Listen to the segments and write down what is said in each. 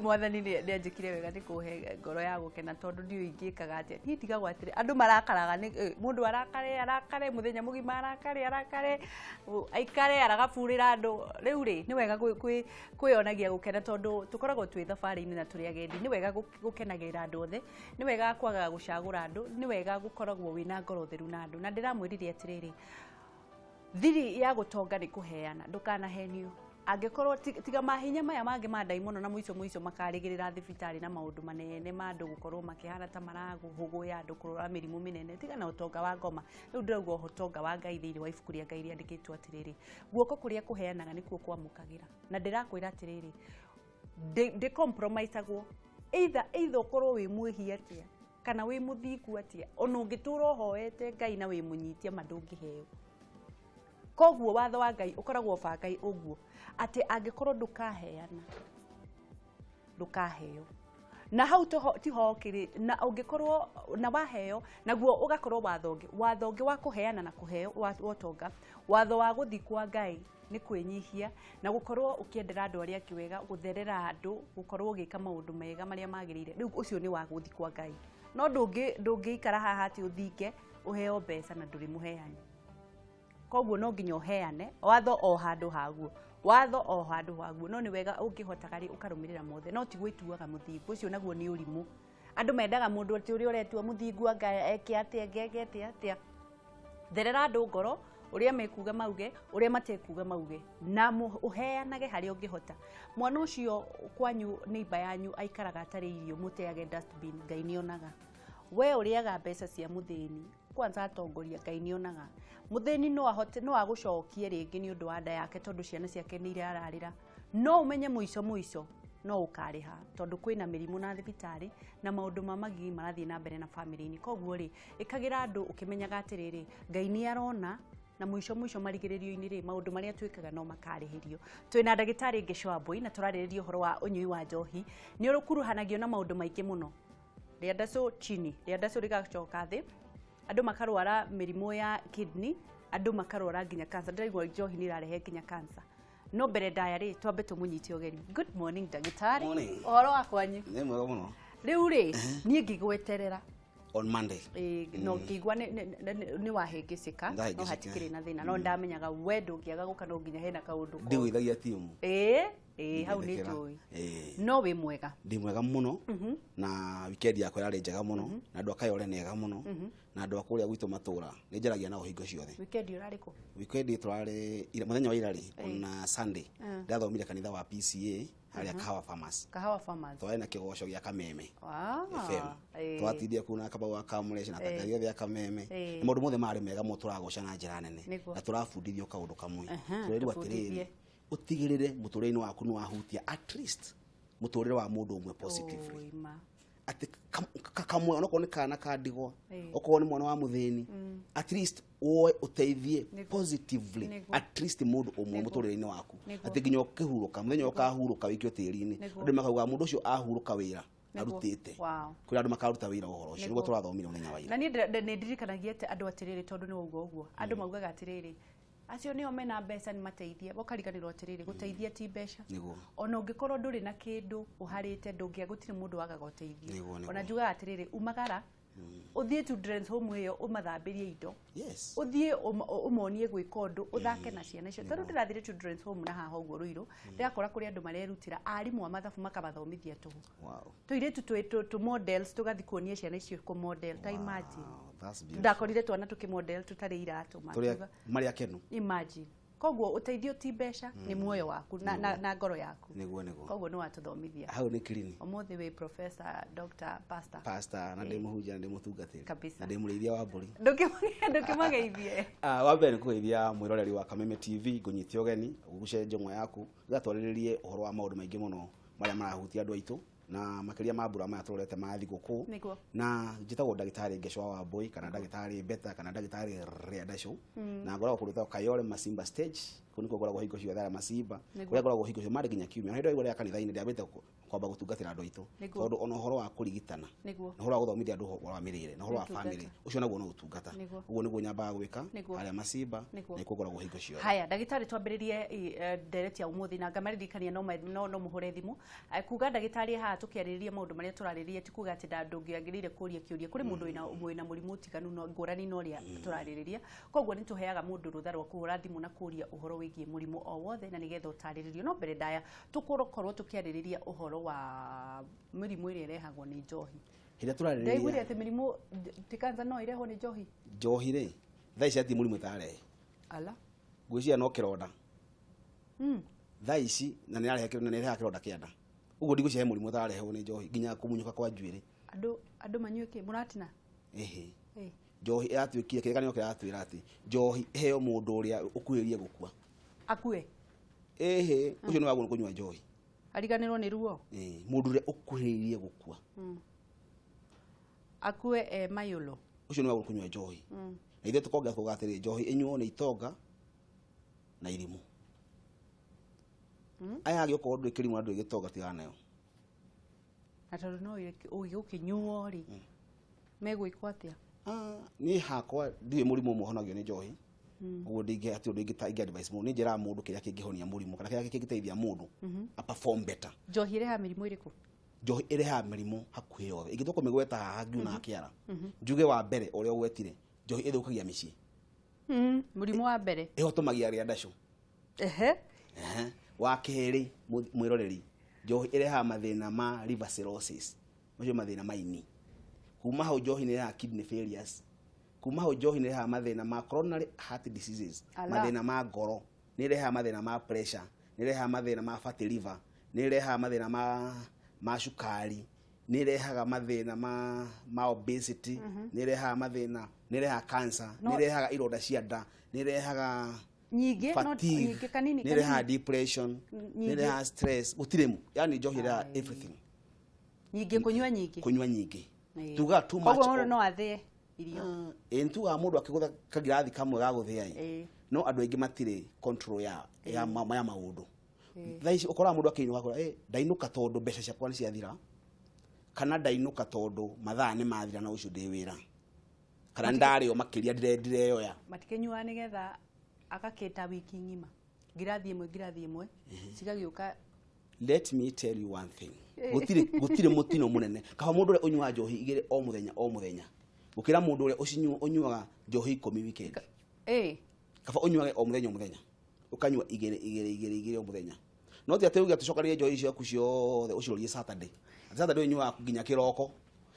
mwathani nĩ anjĩkire wega nĩ kũhe ngoro ya gũkena tondũ ndiũ ingĩkaga atĩa niĩ ndigagwo atĩrĩ andũ marakaraga mũndũ arakare mũthenya mũgima arakare aikare aragabũrĩra andũ rĩu rĩ nĩ wega kwĩonagia gũkena tondũ tũkoragwo twĩ thabarĩ-inĩ na tũrĩ agendi nĩ wega gũkenagĩrĩra andũ othe nĩ wega kwaga gũcagũra andũ nĩ wega gũkoragwo wĩna ngoro theru na andũ na ndĩramwĩrire atĩrĩrĩ thiri ya gũtonga nĩ kũheana ndũkanahenio angĩkorwo tiga mahinya maya mangĩ ma ndaimono na mũico makarĩgĩrĩra thibitarĩ na maũndũ manene ma andũ gũkorwo makĩhana ta marahũgũya andũ kũrũra mĩrimũ mĩnene tiga na ũtonga wa ngoma rĩu ndĩrauga ũtonga wa Ngai thĩinĩ wa ibuku rĩa Ngai rĩandĩkĩtwo atĩrĩrĩ guoko kũrĩa kũheanaga nĩkuo kwamũkagĩra na ndĩrakwĩra atĩrĩrĩ ndĩ-compromise-agwo either ũkorwo wĩ mwĩhi atĩa kana wĩ mũthingu atĩa ona ũngĩtũra ũhoete Ngai na wĩ mũnyitie ma ndũngĩheo koguo watho wa Ngai ũkoragwo bangai ũguo atĩ angĩkorwo ndũkaheo na hau tiho kĩrĩ na ũngĩkorwo na waheo naguo ũgakorwo watho ũngĩ wa kũheana na kũheo wotonga watho wa gũthiĩ kwa Ngai nĩ kwĩnyihia na gũkorwo ũkĩendera andũ arĩa angĩ wega gũtherera andũ gũkorwo ũgĩka maũndũ mega marĩa magĩrĩire rĩu ũcio nĩ wa gũthiĩ kwa Ngai no ndũngĩikara haha atĩ ũthinge ũheo mbeca na ndũrĩ mũheani koguo no nginya ũheane watho o handũ haguo no nĩ wega ũngĩhotaga rĩ ũkarũmĩrĩra mothe no ti gwĩtuaga mũthingu ũcio naguo nĩ ũrimũ andũ mendaga mũndũ atĩ ũrĩa ũretua mũthingu anga eke atĩa therera andũ ngoro ũrĩa mekuga mauge ũrĩa matekuga mauge na ũheanage harĩa ũngĩhota mwana ũcio kwanyu neighbor yanyu aikaraga atarĩ irio mũteage dustbin Ngai nĩonaga we ũrĩaga mbeca cia mũthĩni kwanza atongoria Ngai nĩonaga mũthĩni no agũcokie rĩngĩ nĩ ũndũ wa nda yake tondũ ciana ciake nĩ irararĩra no ũmenye mũico no ũkarĩha tondũ kwĩna mĩrimũ na thibitarĩ na maũndũ ma magigi marathiĩ na mbere na family-inĩ koguo rĩ ĩkagĩra andũ ũkĩmenyaga atĩrĩrĩ Ngai nĩ arona na mũico marigĩrĩrio-inĩ rĩ maũndũ marĩa twĩkaga no makarĩhĩrio twĩna ndagĩtarĩ Ngĩcwambũi na tũrarĩrĩria ũhoro wa ũnyui wa njohi nĩ ũrũkuruhanagio na maũndũ maingĩ mũno rĩandaco chini rĩandaco rĩgacoka thĩ andũ makarwara mĩrimũ ya kidney andũ makarwara nginya cancer ndaigua njohi nĩ irarehe nginya cancer no mbere ndaya rĩ twambe tũmũnyite ũgeni good morning ndagĩtarĩ ũhoro wa kwanyu nĩ mwega mũno rĩu rĩ niĩ ngĩgweterera on Monday no ngĩigua nĩ wahĩngĩcĩka no hatikĩrĩ na thĩna no ndamenyaga we ndũngĩaga gũka no nginya hena kaũndũ ndĩgũithagia timu hau nĩ njũĩ no wĩ mwega ndĩ mwega mũno na weekend yakwa yarĩ njega mũno na andũ akayore nega mũno na andũ akũrĩa gwitũ matũra nĩ njaragia nao hingo ciothe weekend ũrarĩ kũ weekend tũrarĩ mũthenya wa ira rĩ ona Sunday ndathomire kanitha wa PCA harĩa Kahawa Farmers twarĩ na kĩgoco gĩa Kameme FM twatindie kuna kabau wa Kamũreci na tagario gĩa Kameme nĩ maũndũ mothe marĩ mega mũno tũragoca na njĩra nene na tũrabundithio kaũndũ kamwe tũrerwo atĩrĩrĩ ũtigĩrĩre mũtũrĩre-inĩ waku nĩ wahutia at least mũtũrĩre wa mũndũ ũmwe positively atĩ kamwe onokorwo nĩ kana kandigwa okorwo nĩ mwana wa mũthĩni at least woe ũteithie positively at least mũndũ ũmwe mũtũrĩre-inĩ waku atĩ nginya ũkĩhurũka mũthenya ũkahurũka wĩkio tĩri-inĩ andũ makauga mũndũ ũcio ahurũka wĩra arutĩte kũrĩ andũ makaruta wĩra ũhoro ũcio nĩguo tũrathomire mũthenya wa ira na niĩ nĩndirikanagia atĩ andũ atĩrĩrĩ tondũ nĩ wauga ũguo andũ maugaga atĩrĩrĩ acio nĩo mena mbeca nĩ mateithia ũkariganĩrwo atĩrĩrĩ gũteithia ti mbeca ona ũngĩkorwo ndũrĩ na kĩndũ ũharĩte ndũngĩagũtirĩ mũndũ wagaga ũteithio ona njugaga atĩrĩrĩ umagara ũthiĩ children's home ĩyo ũmathambĩrie indo ũthiĩ ũmonie gwĩka ũndũ ũthake na ciana icio tondũ ndĩrathire children's home na haha ũguo Rũirũ ndĩrakora kũrĩ andũ marerutĩra arimũ a mathabu makabathomithia tũhũ tũirĩtu tũ models tũgathiĩ kuonia ciana icio kũ model ta imagine ndakorire twana tũkĩ model tũtarĩ iratũ marĩa kenu imagine koguo uteithio ti mbeca ni muoyo waku na ngoro yaku niguo koguo no watuthomithia hau ni clinic umuthi we professor dr pastor na ndi muhunjia na ndi mutungatiri na ndi mureithia wa mburi ndukimageithie wa mbere ni kugeithia mwiroreri wa Kameme TV ngunyitio geni ugucenje mwa yaku gatwariririe uhoro wa maundu maingi muno maria marahutia andu aitu na makiria mambura maya turorete ma thiguku na njitagwo ndagitari Ngeshwa wa Boy kana ndagitari Beta kana ndagitari Riadasho na ngoragwo kuruta Kayole Masimba stage kuniko ngoragwo hingo cio thara Masimba kuria ngoragwo hingo cio mari nginya kiumia hindo igore ya kanitha-ini ndiambite kwamba gutungatira andu aitu tondu ona horo wa kurigitana horo wa guthomithia andu wa mirire na horo wa family ucio naguo no gutungata uguo niguo nyambaga gwika haria macimba na ikugoragwo hingo cio. Haya ndagitari twambiririe ndereti ya umuthi na ngamaririkania no muhure thimu kuga ndagitari haha tukiaririria maundu maria turariririe ti kuga ati ndungĩagĩrĩire kuria kiuria kuri mundu wina murimu tiganu no ngurani no ria turaririria koguo ni tuheaga mundu rutha rwa kuhura thimu na kuria uhoro wigie murimu o wothe na nigetha utariririo no mbere ndaya tukorwo tukiaririria uhoro wa mirimu iria irehagwo ni njohi. Hira turaririria ndaigwire ati mirimu ti kanza no irehwo ni njohi. Njohi ri thaa ici ati murimu tare ala gwĩcia no kironda thaa ici na nĩarehe kironda kĩanda uguo ndigũcihe mũrimũ tarehwo nĩ njohi nginya kũmunyũka kwa njuĩrĩ andũ manyue kĩ mũratina njohi ĩratuĩkire kĩrĩkanĩro kĩratwĩra atĩ njohi heo mũndũ ũrĩa ũkuhĩrĩrie gũkua akue ũcio nĩ wagwo nĩ kũnyua njohi ariganĩrwo nĩ ruo mũndũ ũrĩa ũkuhĩrĩrie gũkua akue mayũlũ ucio nĩ wagwo nĩ kũnyua njohi na ithuĩ tũkongerera kuuga atĩrĩ njohi ĩnyuo nĩ itonga na irimũ aya agĩokorwo ndũrĩ kĩrimũ na ndũrĩ gĩtonga tigana nayo na tondũ no ũgĩgũkĩnyuo rĩ megwĩkwo atĩa niĩ hakwa ndirĩ mũrimũ ũmwe ũhonagio nĩ njohi ũguo ndingĩ atĩ ũndũ ingĩ advice mũndũ nĩ njĩraga mũndũ kĩrĩa kĩngĩhonia mũrimũ kana kĩrĩa kĩngĩteithia mũndũ a perform better. Njohi irehaga mĩrimũ ĩrĩkũ? Njohi irehaga mĩrimũ hakuhĩ yothe ingĩtua kũmĩgweta haha ngiuna kĩara njuge wa mbere ũrĩa ũgwetire njohi ĩthũkagia mĩciĩ mũrimũ wa mbere ĩhotomagia rĩa ndacũ wa kerĩ mwĩroreri njohi irehaga mathĩna ma liver cirrhosis macio mathĩna ma ini kuma hau njohi nĩ irehaga kidney failures kuma hau njohi nĩ irehaga mathĩna ma coronary heart diseases mathĩna ma ngoro nĩ irehaga mathĩna ma pressure nĩ irehaga mathĩna ma fatty liver nĩ irehaga mathĩna ma cukari nĩ irehaga mathĩna ma obesity nĩ irehaga mathĩna nĩ irehaga cancer nĩ irehaga ironda cia nda nĩ irehaga nyingĩ kanini nĩ irehaga depression nĩ irehaga stress gutirĩ yani njohi irehaga everything nyingĩ kunyua nyingĩ tuga too much koguo no athĩe irio ntuga mũndũ akĩgũtha kagirathi kamwe ga gũthĩa no andũ aingĩ matirĩ control ya maũndũ thaa ici ũkoraga mũndũ akĩinũka akora ndainũka tondũ mbeca ciakwa nĩ ciathira kana ndainũka tondũ mathaa nĩ mathira na ũcio ndĩ wĩra kana ndarĩo makĩria ndireyoya matikĩnyuaga nĩgetha agakĩta wiki ng'ima ngirathi ĩmwe cigagĩũka. Let me tell you one thing gũtirĩ mũtino mũnene kaba mũndũ ũrĩa ũnyuaga njohi igĩrĩ o mũthenya gũkĩra mũndũ ũrĩa ũnyuaga njohi 10 weekend kaba ũnyuage o mũthenya ũkanyua igĩrĩ o mũthenya no ti atĩ uge tucokanĩrie njohi ciaku ciothe ũcirorie Saturday ũnyuaga nginya kĩroko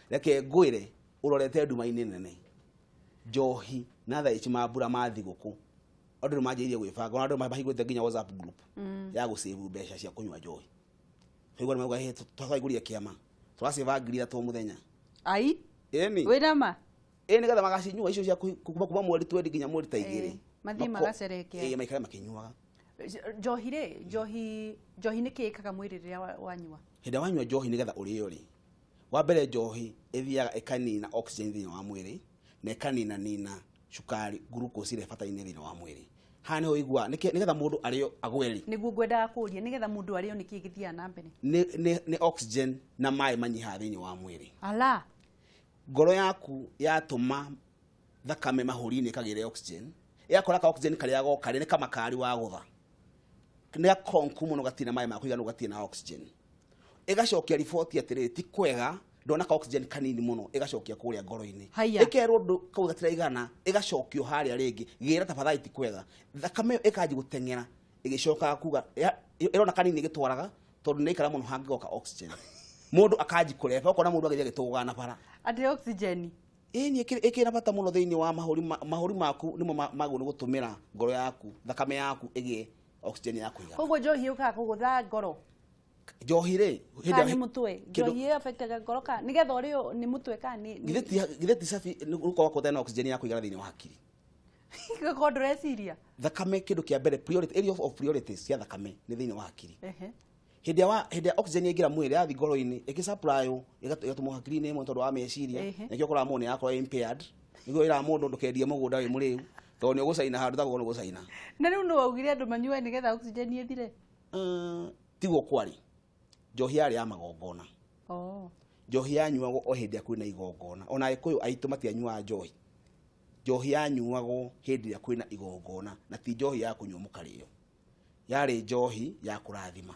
reke ngwĩre ũrorete nduma-inĩ nene njohi na thaa ici mambura ma thigũkũ andũ nĩ manjĩrĩirie gwĩbanga ona andũ mahingũrĩte nginya WhatsApp group ya gũsave mbeca cia kũnyua njohi hĩgwa nĩ mauga tũthaigũria kĩama tũrasave ngiri 3 mũthenya ai wĩna ma nĩgetha magacinyua icio cia kuma mweri 20 nginya mweri ta 2 mathiĩ magacerekea maikare makĩnyuaga njohi nĩ kĩĩkaga mwĩrĩ rĩrĩa wanyua hĩndĩ wanyua njohi nĩgetha ũrĩo rĩ wa mbere njohi ĩthiaga ĩkanina oxygen thĩinĩ wa mwĩrĩ na ĩkanina cukari glucose ĩrĩa ĩbataire thĩinĩ wa mwĩrĩ haha nĩho igua nĩgetha mũndũ arĩo agweri nĩguo ngwendaga kũria nĩgetha mũndũ arĩo nĩkĩ gĩthiaga na mbere nĩ oxygen na maĩ manyiha thĩinĩ wa mwĩrĩ ala ngoro yaku yatũma thakame mahũri-inĩ ĩkagĩre oxygen yakora ka oxygen karĩa goka nĩ kamakari wa gũtha nĩ akonku mũno gatina maĩ ma kũigana gatina na oxygen ĩgacokia riboti atĩrĩ ti kwega ndona ka oxygen kanini mũno ĩgacokia kũrĩa ngoro-inĩ ĩkerwo ndũ kau gatiraigana ĩgacokio harĩa rĩngĩ gĩra tafadhali ti kwega thakame ĩkanji gũteng'era ĩgĩcoka kuga ĩrona kanini ĩgĩtwaraga tondũ nĩ ikara mũno hangĩgoka oxygen mũndũ akanji kũreba ũkona mũndũ agĩthiĩ agĩtũgaga na bara atĩ oxygen ĩkĩra bata mũno thĩinĩ wa mahũri maku nĩmo magwo nĩ gũtũmĩra ngoro yaku thakame yaku ĩgĩe oxygen ya kũigana koguo njohi yũkaga kũgũtha ngoro njohi rĩ nĩ mũtwe njohi affectaga ngoro ka nĩgetha ũrĩo nĩ mũtwe ka nĩ githeti safi ũkorwo kũtena oxygen ya kũigana thĩinĩ wa hakiri gako ndũreciria thakame kĩndũ kĩa mbere priority area of priorities cia thakame nĩ thĩinĩ wa hakiri hĩndĩ ya oxygen ĩngĩra mwĩrĩ yathi ngoro-inĩ ĩgĩsupply ĩgatũmwo hakiri-inĩ ĩmwe tondũ wa meciria nĩkĩo ũkoraga mũndũ nĩ yakorwo impaired nĩguo ĩraga mũndũ ndũkendie mũgũnda wĩ mũrĩu tondũ nĩ ũgũcaina handũ tagwo nĩ ũgũcaina na rĩu nĩ waugire andũ manyue nĩgetha oxygen ĩthire tiguo kwari njohi yari ya magongona. Njohi yanyuagwo o hindi ya kwina igongona. Ona Gikuyu aitu matianyua njohi. Njohi yanyuagwo hindi ya kwina igongona na ti njohi ya kunywa mukario. Yari njohi ya kurathima.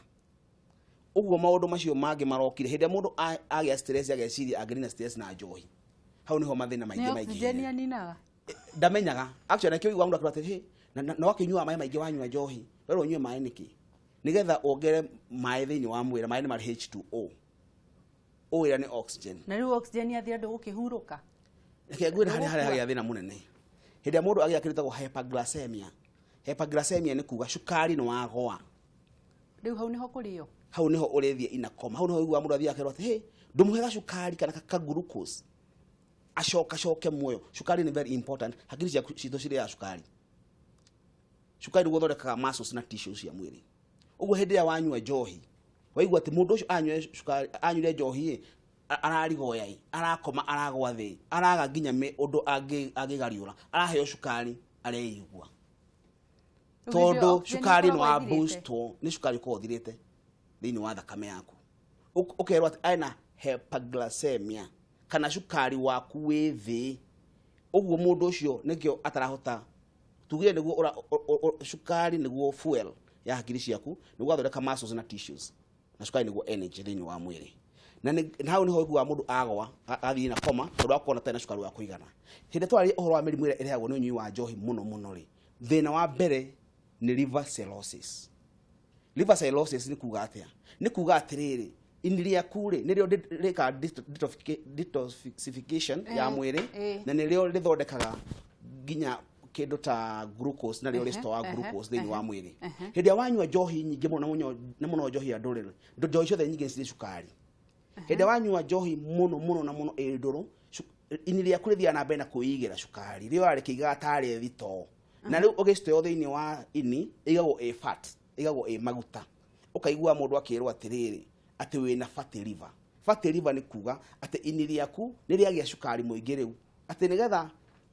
Uguo maundu macio mangi marokire hindi mundu agia stress ageciria angirina stress na njohi. Hau niho mathina maingi maingi. Oxygen aninaga. Ndamenyaga actually nakio igwa mundu akirate he no akinyua mai maingi wanyua njohi. Rero unyue mai niki. Nigetha ongere mai thiini wa mwira mai ni mari H2O. Oira ni oxygen. Na riu oxygen yathira ndu gukihuruka. Reke ngwira hari thina munene. Hindi mundu agia kiritagwo hyperglycemia. Hyperglycemia ni kuga cukari no wagwa. Riu hau niho kurio. Hau niho urethie inakoma. Hau niho igwa mundu athia akirwa he ndumuhega cukari kana ka glucose. Ashoke muoyo. Cukari ni very important. Hakiri cito cire ya cukari. Cukari guthondekaga muscles na tissues ya mwiri. Uguo hindi ya wanyua njohi. Waigua ati mundu ucio anyue cukari anyure njohi ararigoya arakoma aragwa thi araga nginya me undu angigariura araheo cukari areigua. Tondu cukari no aboosto ni cukari ko thirite thiini wa thakame yaku. Ukerwa ati aina hyperglycemia kana cukari waku wi thi. Uguo mundu ucio nikio atarahota tugire niguo cukari niguo fuel ya hakiri ciaku niguo athondeka muscles na tissues na cukari niguo energy thiini wa mwiri. Na hau niho igwa mundu agwa athii na koma tondu akona tena cukari wa kuigana. Hindi twari uhoro wa mirimu ire irehagwo ni unyui wa njohi muno ri thina wa mbere ni liver cirrhosis. Liver cirrhosis ni kuga atia? Ni kuga atiriri iniria kure nirio rika detoxification ya mwiri na nirio rithondekaga ginya kindu ta glucose na rio restore glucose thiini wa mwiri. Hindi wanyua njohi nyingi muno njohi ya ndurire njohi ciothe nyingi ci cukari. Hindi wanyua njohi muno na muno nduru iniria kure thia na mbere na kuigira cukari rio arekiga tari thito na riu ugisteo thiini wa ini igagwo fat igagwo maguta. Ukaigua mundu akirwa atiriri ati wina fatty liver. Fatty liver ni kuga ati ini riaku ni riagia cukari muingi riu ati nigetha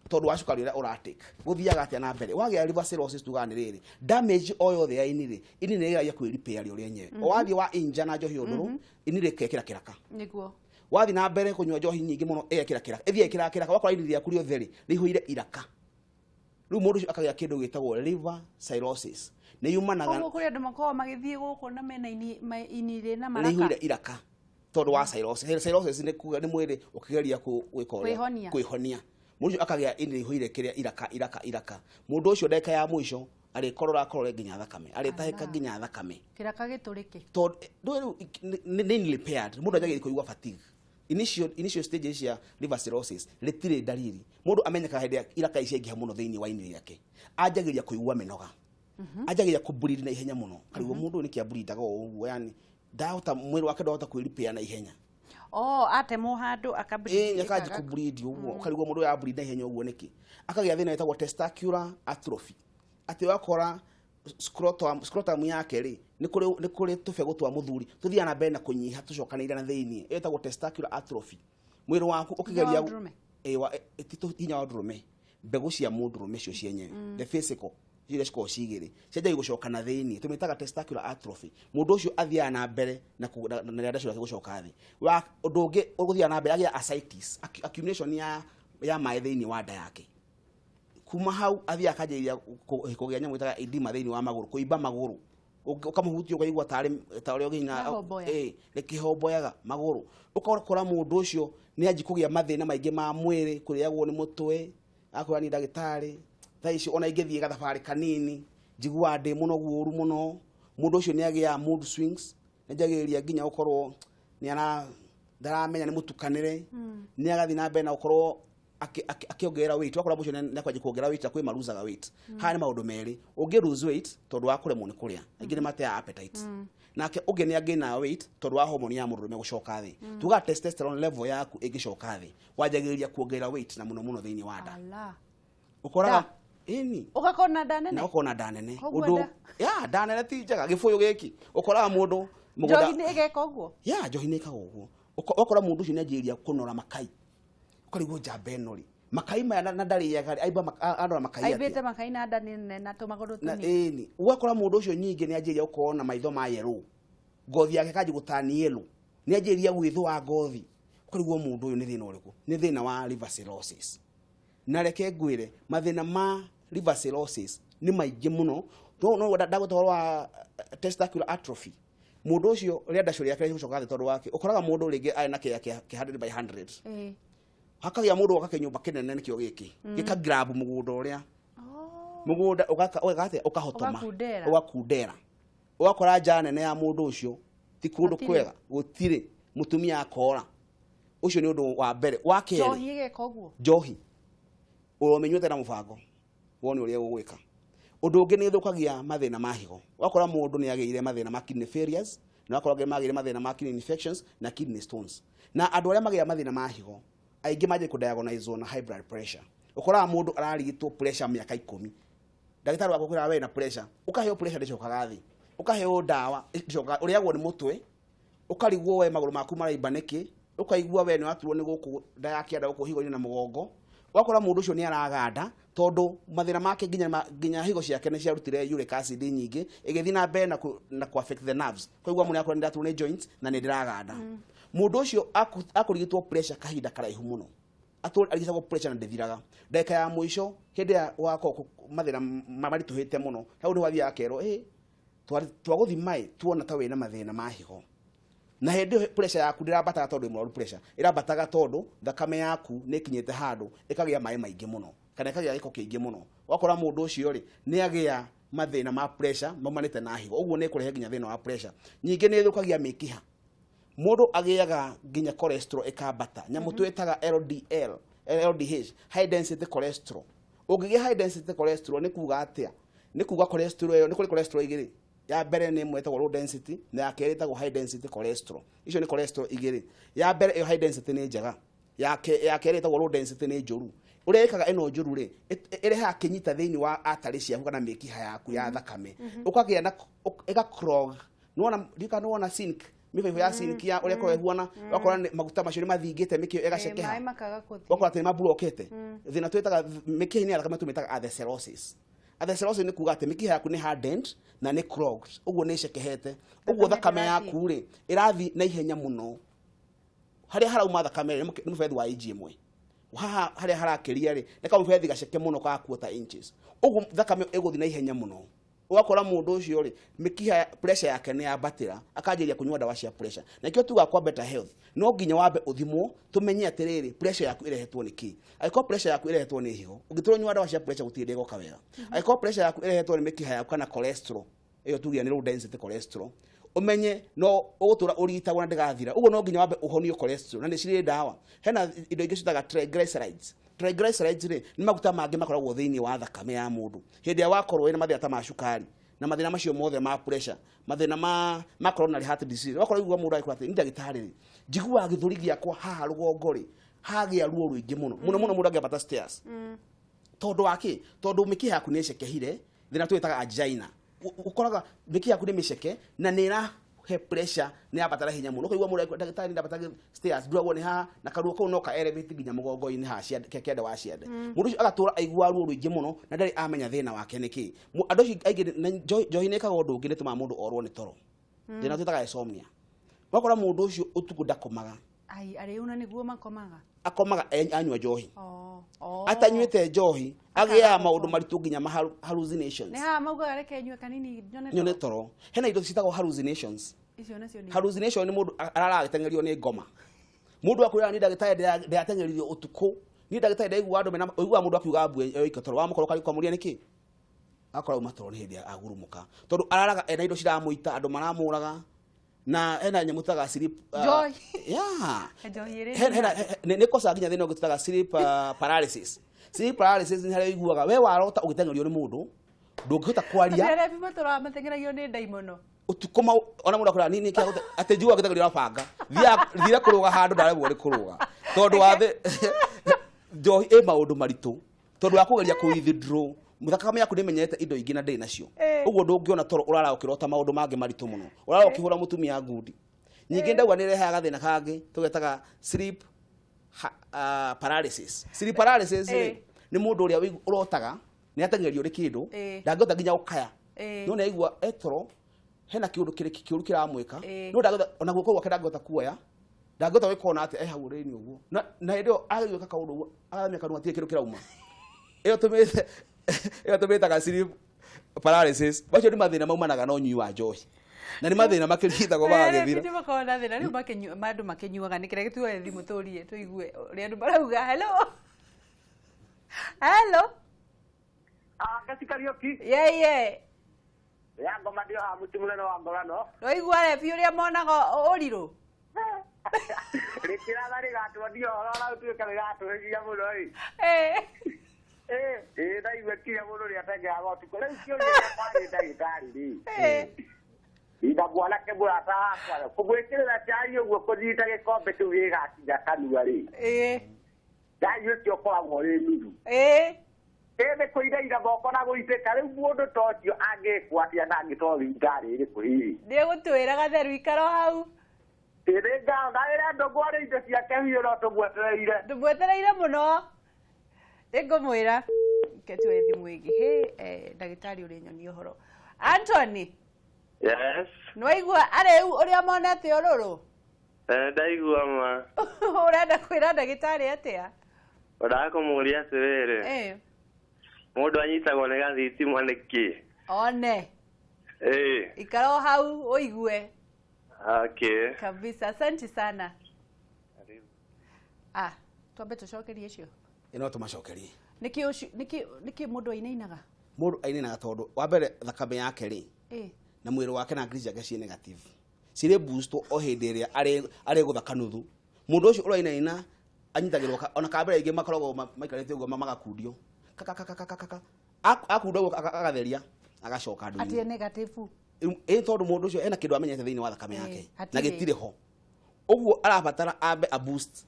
tondu wa cukari ura uratake guthiaga atia na mbere wagia liver cirrhosis tugani riri damage o yothe ya ini ri ini ni ya kwi repair rio renyewe. Wathi wa inja na njohi nduru ini ri kekira kiraka niguo wathi na mbere kunywa njohi nyingi muno ekira kiraka ethia kiraka wakora ini riaku rio theri rihuire iraka. Riu mundu akagia kindu gitagwo liver cirrhosis ni yumanaga koguo kuri andu makoo magithie guku na mena ini ri na maraka rihuire iraka tondu wa cirrhosis. Cirrhosis ni kuga ni mwiri ukigeria kwihonia mundu akagia ini rihuire kiria iraka. Mundu ucio ndeka ya mwisho arikorora nginya thakame aritahika nginya thakame kiraka giturike tondu ni repaired. Mundu ajagiri kuigua fatigue. Initial stages ya liver cirrhosis retire dalili. Mundu amenyeka hindi iraka ici ingiha muno thiini wa ini riake ajagiria kuigua minoga ajagiria kubleed na ihenya muno. Karigwo mundu ni kia bleedaga uguo yani ndahota mwiri wake ndahota kwiripea na ihenya. Atemo handu akableed yakaji kubleed uguo. Karigwo mundu ya bleed na ihenya uguo niki akagia thina etagwo testicular atrophy. Ati wakora scrotum yake ri ni kuri tubego twa muthuri tuthia na mbere na kunyiha tucokanire na thiini etagwo testicular atrophy. Mwiri waku ukigeria tito hinya wa ndrume mbegu cia mundurume cio cienyewe the physical ile ciko cigiri cenjagi gucokana thiini tumitaga testicular atrophy. Mundu ucio athia na mbere na nda cio gucoka thi wa undu ungi uguthia na mbere agia ascites accumulation ya mai thiini wa nda yake. Kuma hau athia akajiria kugia nyamu itaga edema thiini wa maguru kuimba maguru ukamuhutia ukaigua tari ogina nikihomboyaga maguru ukakora mundu ucio ni anji kugia mathina maingi ma mwiri kuriagwo ni mutwe akora ni ndagitari thaici ona ingithie gathabari kanini njigua ndi muno guru muno. Mundu ucio ni agia mood swings njagiria nginya ukorwo ni ana ndaramenya ni mutukanire ni agathi na mbere na ukorwo akiongerera weight. Wakora mucio ni kwaje kuongerera weight akwi maruzaga weight. Hari maundu meri ungi lose weight tondu wa kuremwo ni kuria ingine mate appetite nake ungi ni againa weight tondu wa hormone ya murume gucoka thi tuga testosterone level yaku igicoka thi wajagiria kuongerera weight na muno thiini wa nda ukora ini ukakona danene na ukona danene undu danene ti njaga gifuyu giki ukora mundu njohi ni igeka uguo njohi ni ikaga uguo ukora mundu ucio ni anjiria kunora makai ukarigwo jambenori makai maya na ndari ya gari aiba andora makai aibete makai na danene na tumaguru tuni ugakora mundu ucio nyingi ni anjiria ukona maitho ma yellow ngothi yake kaji gutani yellow ni ajiria gwithwa ngothi kuriguo mundu uyu ni thina uriku ni thina wa liver cirrhosis na reke ngwire mathina ma liver cirrhosis ni maingi muno no ndagutoro wa testicular atrophy mundu ucio rienda curi yake gucoka thi tondu wake ukoraga mundu ringi ari na kia 100/100 hakagia mundu okake nyumba kinene nikio giki gika grab mugunda uria mugunda ukahotoma ugakundera ugakora jana ya mundu ucio ti kundu kwega gutire mutumia akora ucio ni undu wa mbere wa keri njohi igeka uguo njohi uromenyete na mubango woni uria ugwika undu ungi ni thukagia mathina ma higo wakora mundu ni ageire mathina ma kidney failures na wakora magire mathina ma kidney infections na kidney stones na andu aria magira mathina ma higo aingi maje ku diagnose na high blood pressure ukora mundu ararigitwo pressure miaka 10 ndagitari wako kwira we na pressure ukaheo pressure ndicokaga thi ukaheo dawa ndicoka uriagwo ni mutwe ukarigwo we maguru maku maraimba niki ukaigua we ni waturwo ni guku ndayakienda guku higo-ini na mugongo wakora mundu ucio ni araganda tondu mathina make ginya higo ciake ni ciarutire uric acid nyingi igithi na mbere na ku affect the nerves koigua mundu yakora ndaturwo ni joints na ni ndiraganda mundu ucio akurigitwo pressure kahinda karaihu muno arigitagwo pressure na ndithiraga ndeka ya mwisho hindi wako mathina marituhite muno hau ni wathia akero twaguthimai tuona ta wina mathina ma higo na hindi pressure yaku ndirabataga tondu imwe pressure irabataga tondu thakame yaku ni kinyete handu ikagia mai maingi muno kana ikagia giko kiingi muno wakora mundu ucio ri ni agia mathina ma pressure mamanite na higo uguo ni kurehe ginya thina wa pressure nyingi ni thukagia mikiha mundu agiaga ginya cholesterol ikabata nyamu twetaga LDH high density cholesterol ugigia high density cholesterol ni kuga atia ni kuga cholesterol yo ni kuri cholesterol igiri ya mbere ni mwetagwo low density na ya keri tagwo high density cholesterol icio ni cholesterol igiri ya mbere iyo high density ni njega ya keri tagwo low density ni njuru urekaga ino njuru ri ireha kinyita thiini wa atari ciaku kana mikiha yaku ya thakame ukagia na ega clog nuona ndikana sink miko ya sink ya ureko wehuana wakora maguta macio ni mathingite mikio egaceke mai makaga kuthi wakora te mablokete thina twetaga mikiha ni arakama tumetaga atherosclerosis atherosclerosis ni kuga ati mikiha yaku ni hardened na ni clogged uguo ni cekehete uguo thakame yaku ri irathi na ihenya muno haria harauma thakame ni mufethi wa IgM haha haria harakeria ri neka mufethi gaceke muno kwa quarter inches uguo thakame eguthi na ihenya muno ugakora mundu ucio ri mikiha pressure yake ni yabatira akajiria kunywa dawa cia pressure na kio tuga kwa better health no nginya wambe uthimwo tumenye atiriri pressure yaku irehetwo niki aiko pressure yaku irehetwo ni higo ugitoro nywa dawa cia pressure gutire goka wega aiko pressure yaku irehetwo ni mikiha yaku kana cholesterol iyo tugia ni low density cholesterol umenye no ugutura urigitagwo na ndigathira uguo no nginya wambe uhonio cholesterol na ni ciri dawa hena indo ingĩ citaga triglycerides ri ni maguta mangi makoragwo thiini wa thakame ya mundu hindi ya wakorwo ina mathina ta ma cukari na mathina macio mothe ma pressure mathina ma coronary heart disease wakorwo igwa mundu aikora ati ni ndagitari ri njigua githuri giakwa haha rugongo ri hagia ruo ruingi muno mundu angiambata stairs tondu waki tondu mikiha yaku ni cekehire thina twitaga angina ukoraga mikiha yaku ni miceke na ni he pressure ni abatara hinya muno koigwa mundu ndagitari ndabatara stairs nduragwo ni ha na karuo kau no ka elevate ginya mugongo-ini ha kende wa ciande mundu ucio agatura aigua ruo ruingi muno na ndari amenya thina wake niki andu acio aingi njohi ni kaga undu ungi ni tuma mundu orwo ni toro thina twitaga insomnia wakora mundu ucio utuku ndakomaga ari una niguo makomaga akomaga anywa njohi atanywite njohi agia maundu maritu ginya hallucinations ne ha mauga reke nywe kanini nyone toro hena indo citagwo hallucinations icio nacio ni hallucination ni mundu aragitengerio ni ngoma mundu akurira ni ndagitari ndatengerio utuku ni ndagitari ndaigua andu mena igua mundu akiuga mbu ikotoro wa mukoro kari kwamuria niki akora umatoro ni hindi agurumuka tondu araraga ena indo ciramuita andu maramuraga na hena nyamutaga sleep joy joy hena ni kosa ginya thina gutitaga sleep paralysis ni haria iguaga we warota ugitengerio ni mundu ndungihota kwaria rere bimatora matengeragio ni ndaimono utukoma ona mundu akora nini kia ate jua gitengerio banga thira kuruga handu ndaregwo ri kuruga tondu wathe joy maundu maritu tondu akugeria ku withdraw muthakame yaku nimenyete indo ingi na ndĩ nacio uguo ndungiona toro urara ukirota maundu mangi maritu muno urara ukihura mutumia ngundi nyingi ndauga ni rehaga thina kangi tugetaga sleep paralysis ni mundu uria urotaga ni atengerio ri kindu ndangihota ginya ukaya no ni aigua etoro hena kiundu kiuru kiramwika no ndagota ona guko gwake ndagota kuoya ndagota wikona ati hau reni uguo na ndio agĩka kaundu uguo agameka no atie kiru kirauma iyo tumita ga sleep paralysis bacio ni mathina maumanaga na unyui wa njohi na ni mathina makirigitagwo magithira ni makona thina riu makenyu mandu makenyuaga ni kire gituoe thimu turie tuigue uri andu barauga hello Kasikarioki ye ya ngoma ndio mutimuleno wa ngorano roigua rebi uria monaga uriru rikira bari gatwo ndio ora utuika gatuhigia muno ndaigua kia muno ri atenge agotu kore cio ni kwari ndagitari ri ida bwana ke burata kwa kugwikirira chai uguo kunyita gikombe tu gigakinya kanua ri dai yutio kwa ngore nuru ebe kuidaira boko na guiteka riu mundu tocio angikwatia na ngitothi ngari ri kuhi ndigutwira gatheru ikaro hau tirenga ndaira ndogware inde ciake hiyo tubwetereire muno ngumwira ketwe thimu igi ndagitari uri nyoni uhoro Anthony yes noigua areu uria monete ururu ndaigua ma urenda kwira ndagitari atia urakumuria atiriri mundu anyitagwo ni gathitimu niki one ikaro hau uigue okay kabisa asante sana twambe tucokerie cio ino tumacokerie niki mundu ainainaga tondu wa mbere thakame yake ri na mwiri wake na ngiri ciake ci negative cire boost o hindi iria ari guthaka nuthu mundu ucio urainaina anyitagirwo ona kabere ingi makoragwo maikarite uguo magakundio kaka akunda uguo agatheria agacoka ndu ati negative tondu mundu ucio ena kindu amenyete thiini wa thakame yake na gitire ho uguo arabatara ambe a boost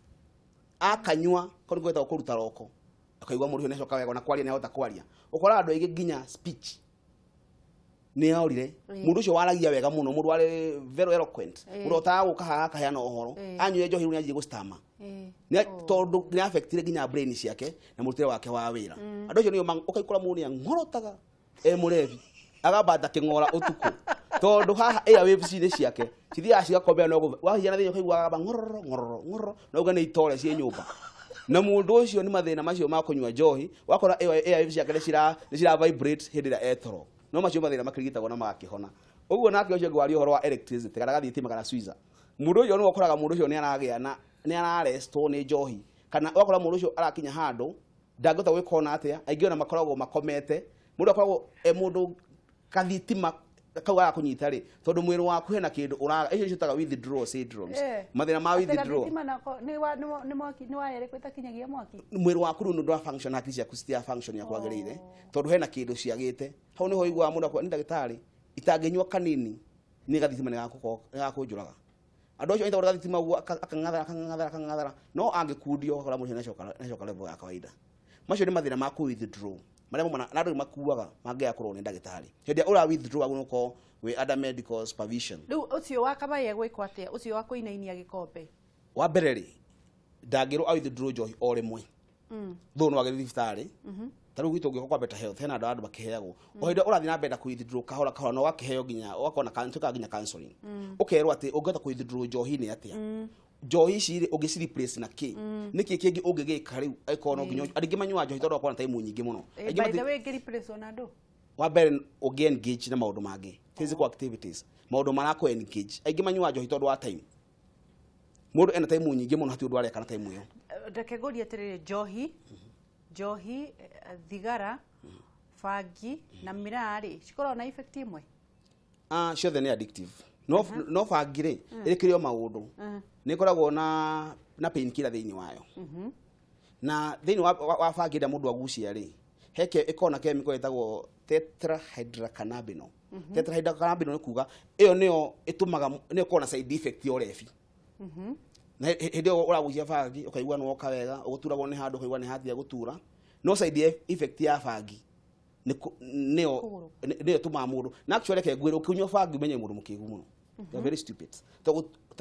akanywa kono gweta kuruta roko akaigwa muri ne coka wega na kwaria ne hota kwaria ukora andu aige ginya speech ni aurire mundu ucio waragia wega muno mundu wari very eloquent mundu otaga guka haha kaheana uhoro anywe njohi ni ajie gustama ni tondu ni affectire ginya brain ciake na murutire wake wa wira andu ucio ni ukaikora mundu ni ngorotaga murevi agabata kingora utuku tondu haha waves ni ciake cithia cigakombea no wahiana thiyo kaigwa gaba ngororo no uga ni itore cie nyumba na mundu ucio ni mathina macio ma kunywa njohi wakora waves ciake ni cira vibrate hindi ya etoro no macio mathina makirigitagwo na magakihona uguo nake ucio ngwari uhoro wa electricity kana gathitima kana swiza mundu ucio no ukoraga mundu ucio ni aragia na ni araresto ni njohi kana wakora mundu ucio arakinya handu ndangota gwikona atia aingi ona makoragwo makomete mundu akoragwo mundu kathitima kauga kunyita ri tondu mwiri waku hena kindu uraga icio citaga withdraw syndromes mathina ma withdraw ni wayere kwita kinyagia mwaki mwiri waku ru ndo function hakiri cia kustia function ya kwagirire tondu hena kindu ciagite hau niho igwa mundu akwa ni ndagitari itangenywa kanini ni gathitima ni gakunjuraga andu acio itaga gathitima uguo akangathara no angikundio kora mundu necoka level ya kawaida macio ni mathina ma ku withdraw maria mwana na andu makuaga mangia kurwo ni ndagitari hindi ura withdraw agunuko we other medical supervision riu ucio wakamaye gwikwa atia ucio wakuinainia gikombe wa bereri ndangiro withdraw njohi o rimwe thuno wa thibitari taru gwitu ngiko better health hena andu bakiheagwo o hindi urathi na benda ku withdraw kahora no wakiheo ginya wakona kantuka ginya counseling ukerwo ati ungeta ku withdraw njohi ni atia njohi ciri ungisi replace na ki niki kingi ungigika riu aikono nginyo andingi manywa njohi tondu akona time nyingi muno by the way ngi replace ona ndu wa mbere ugi engage na maundu mangi physical activities maundu marako engage aingi manywa njohi tondu wa time mundu ena time nyingi muno hati undu areka na time iyo ndeke guri atirire njohi thigara fangi na mirari cikoro na effect imwe ciothe ni addictive no fangire irikirio maundu ni koragwo na painkiller thiini wayo na thiini wa fangire mundu agucia ri heke ikona chemical etagwo tetrahydrocannabinol tetrahydrocannabinol ni kuga iyo niyo itumaga ni kona side effect yo refi na hindi uragucia fangi ukaigua no oka wega uguturagwo ni handu ukaigua ni hatia gutura no side effect ya fangi niyo tuma mundu na actually ke gwiro kunywa fangi menye mundu mukigu muno they are very stupid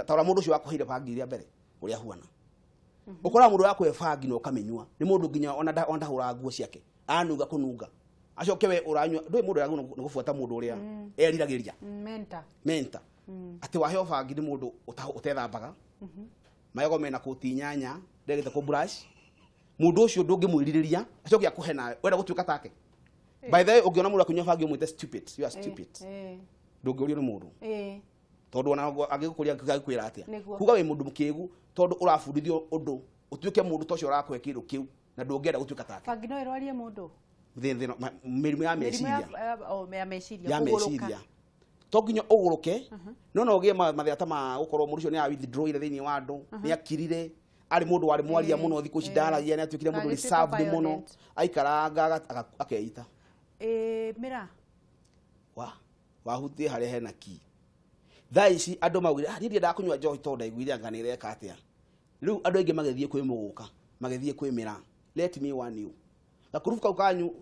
tawara mundu ucio wakuhire fangi iria mbere uria huana ukora mundu wakwe fangi no kamenywa ni mundu ginya ona hura nguo ciake anuga kununga acoke we uranyua ndui mundu yagu ngubuata mundu uria eriragiria mentor ati waheo bangi ni mundu utethambaga mayogo mena kutinyanya ndegete ku brush mundu ucio ndungimwiririria acoke akuhe nawe wenda gutuika take by the way ungiona mundu akunywa bangi umwite stupid you are stupid ndungiurio ni mundu tondu ona agikukuria ngakwira atia kuga we mundu mukigu tondu urabundithio undu utuike mundu tocio urakwe kindu kiu na ndungenda gutuika take bangi no irwarie mundu thino mirimu ya meciria ya meciria toginya uguruke no ugie mathata ma gukorwo mundu ucio ni a withdraw ile thini wa andu ni akirire ari mundu wari mwaria muno thiku cidaragia ni atukire mundu reserved muno aikaranga akeita mira wahutie haria hena ki thaici andu maugire ni ndienda kunywa njohi tondu ndaiguire anga ni reka atia riu andu aingi magethie kwi muguka magethie kwi mira let me warn you gakurufu kau kanyu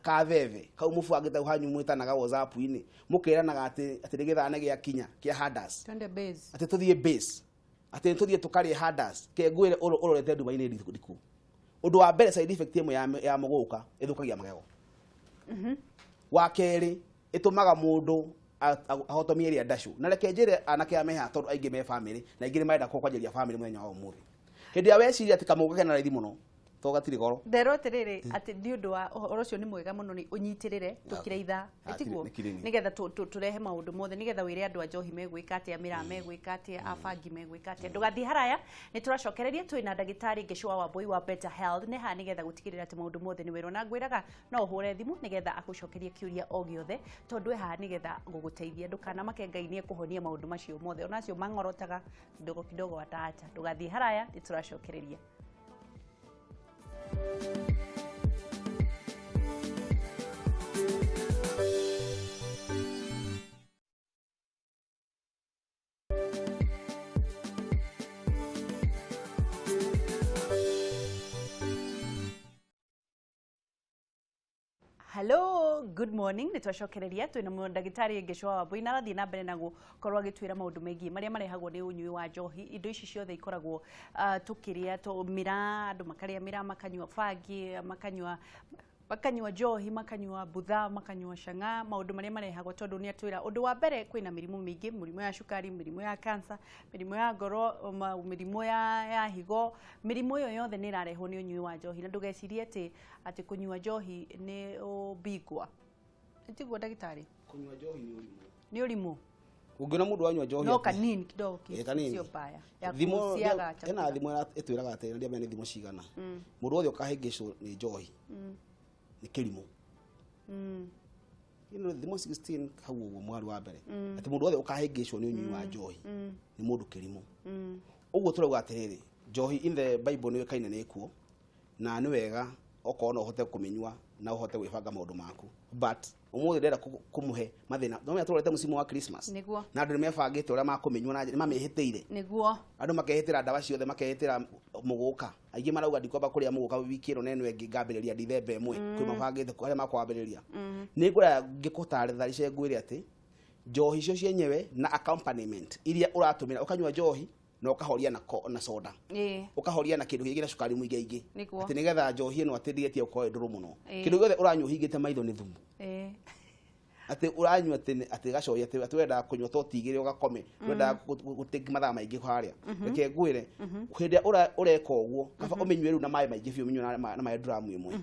ka veve kau mubangite hanyu mwitanaga WhatsApp ini mukiranaga ati ndigithane gia kinya kia hadas twende base ati tuthie base ati tuthie tukari hadas ke ngwire urorete nduba-ini ndiku undu wa mbere side effect imwe ya muguka ithukagia magego wa keri itumaga mundu ahotomie ria ndashu na reke njire anake ameha tondu aingi me family na ingire maenda kwanjiria family muthenya wa umuthi hindi ya weciria ati kamuguka kana raithi muno to gatiri goro ndero tiriri ati ndi undu wa orocio ni mwega muno ni unyitirire tukireitha etiguo nigetha turehe maundu mothe nigetha wire andu a njohi megwika atia mira megwika atia abangi megwika atia ndugathi haraya ni turacokereria twina ndagitari ngeshwa wa boy wa better health ni ha nigetha gutigirira ati maundu mothe ni wiro na ngwiraga no hure thimu nigetha akucokerie kiuria o giothe tondu ha nigetha guguteithia ndukana make Ngai ni ekuhonia maundu macio mothe onacio mangorotaga kidogo wataacha ndugathi haraya ni turacokereria. Hello, good morning. Nitwacokereria twina ndagitari ngeshwa wa boina rathi na mbere na gukorwo agitwira maundu megi maria marehagwo ni unyui wa njohi indo ici ciothe ikoragwo tukiria to mira andu makaria mira makanywa bangi makanywa njohi makanywa butha makanywa shanga maundu maria marehagwo tondu ni atwira undu wa mbere kwina mirimu mingi mirimu ya shukari mirimu ya cancer mirimu ya ngoro mirimu ya higo mirimu yo yothe ni irarehwo ni unyui wa njohi na ndugecirie ati kunywa njohi ni ubigwa etiguo ndagitari kunywa njohi ni urimu ungiona mundu wanywa njohi no kanini kidogo sio baya thimo ena thimo etwiraga ati ndia mene thimo cigana mundu wothe ukahingicwo ni njohi ni kilimo thimo 16 hau mwari wa mbere ati mundu wothe ukahingicwo ni unyui wa njohi ni mundu kilimo uguo turauga atiriri njohi in the Bible ni kaine ni kuo na ni wega okona uhote kuminywa na uhote gwibanga maundu maku but umuthi ndera kumuhe mathina no me turete musimu wa Christmas na andu mebangite uria makuminywa na mamehiteire niguo andu makehitira ndawa ciothe makehitira muguka aingi marauga ndikwamba kuria muguka wikiro neno engi ngambiriria December 1 kwi mabangite kuria makwambiriria ni ngura ngikutarithia ice ngwire ati njohi icio cienyewe na accompaniment iria uratumira ukanywa njohi no ukahoria na soda ukahoria na kindu gigi na cukari muingi ati nigetha njohi eno atindigetie ukoe nduru muno kindu gothe uranywa hingite maitho ni thumu ati uranywa ati gacoya ati wenda kunywa to tigire ugakome wenda gutiki mathaa maingi haria reke ngwire hindi ureka uguo kaba umenywe ru na mai maingi biu umenywa na mai drum imwe